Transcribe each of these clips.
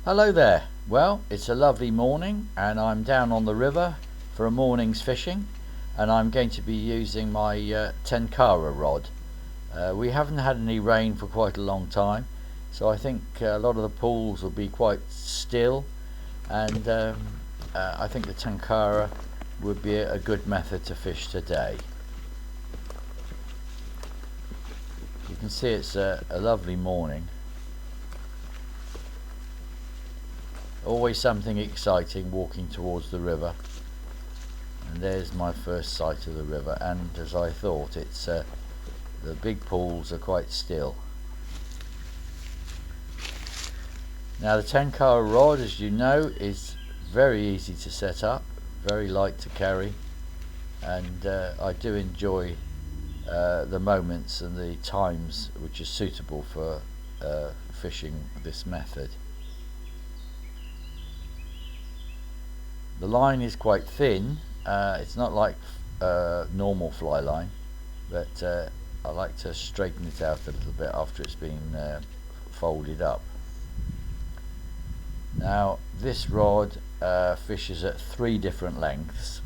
Hello there. Well, it's a lovely morning and I'm down on the river for a morning's fishing, and I'm going to be using my Tenkara rod. We haven't had any rain for quite a long time, so I think a lot of the pools will be quite still, and I think the Tenkara would be a good method to fish today. You can see it's a lovely morning. Always something exciting walking towards the river, and there's my first sight of the river, and as I thought, it's the big pools are quite still. Now the Tenkara rod, as you know, is very easy to set up, very light to carry, and I do enjoy the moments and the times which are suitable for fishing this method. The line is quite thin, it's not like normal fly line, but I like to straighten it out a little bit after it's been folded up. Now this rod fishes at 3 different lengths,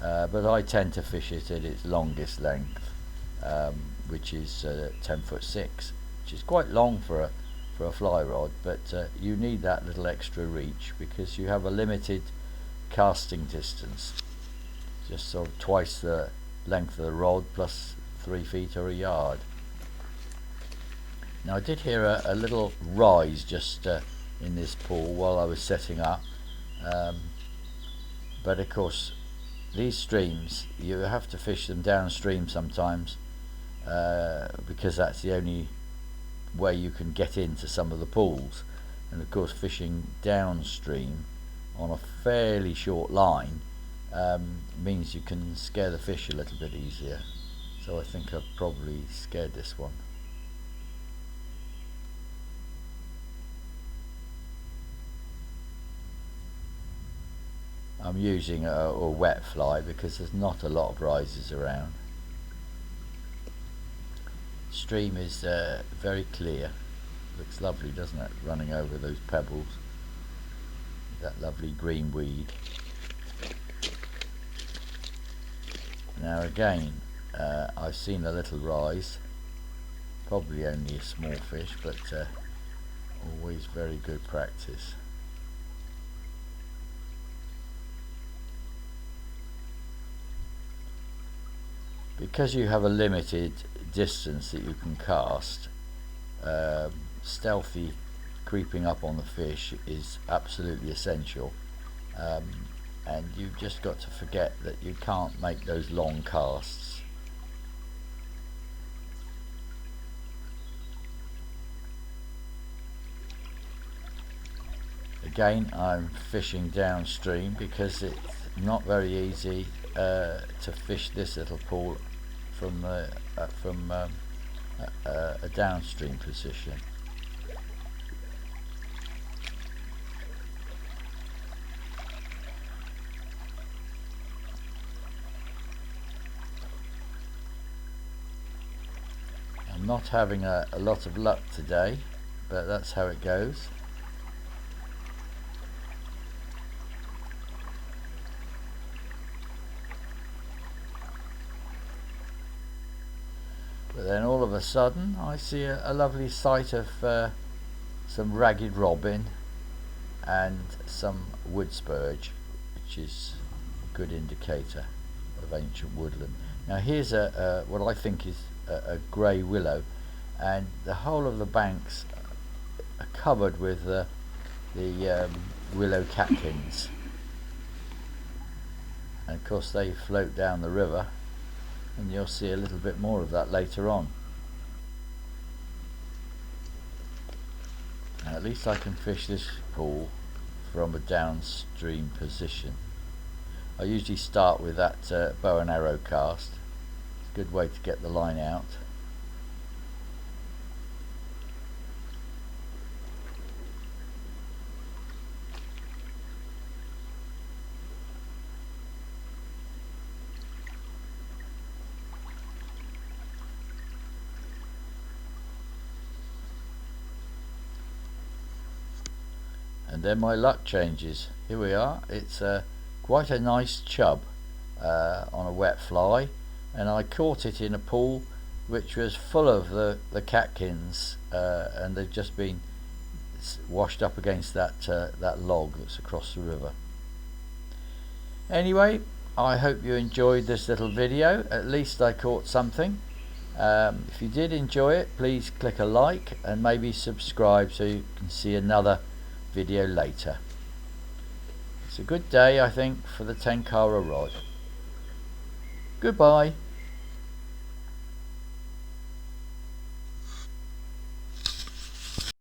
but I tend to fish it at its longest length, which is 10'6", which is quite long for a fly rod, but you need that little extra reach because you have a limited casting distance, just sort of twice the length of the rod plus 3 feet or a yard. Now I did hear a little rise just in this pool while I was setting up, but of course these streams you have to fish them downstream sometimes, because that's the only way you can get into some of the pools, and of course fishing downstream on a fairly short line means you can scare the fish a little bit easier, so I think I've probably scared this one. I'm using a wet fly because there's not a lot of rises around. Stream is very clear, looks lovely, doesn't it, running over those pebbles, that lovely green weed. Now again, I've seen a little rise, probably only a small fish, but always very good practice. Because you have a limited distance that you can cast, stealthy creeping up on the fish is absolutely essential, and you've just got to forget that you can't make those long casts. Again, I'm fishing downstream because it's not very easy to fish this little pool from a downstream position. I'm not having a lot of luck today, but that's how it goes. But then all of a sudden I see a lovely sight of some ragged robin and some wood spurge, which is a good indicator of ancient woodland. Now here's what I think is a grey willow, and the whole of the banks are covered with the willow catkins, and of course they float down the river, and you'll see a little bit more of that later on. Now at least I can fish this pool from a downstream position. I usually start with that bow and arrow cast. It's a good way to get the line out. and then my luck changes. Here we are. It's quite a nice chub on a wet fly, and I caught it in a pool which was full of the catkins, and they've just been washed up against that log that's across the river. Anyway, I hope you enjoyed this little video. At least I caught something. If you did enjoy it, please click a like and maybe subscribe so you can see another video later. It's a good day, I think, for the Tenkara rod. Goodbye.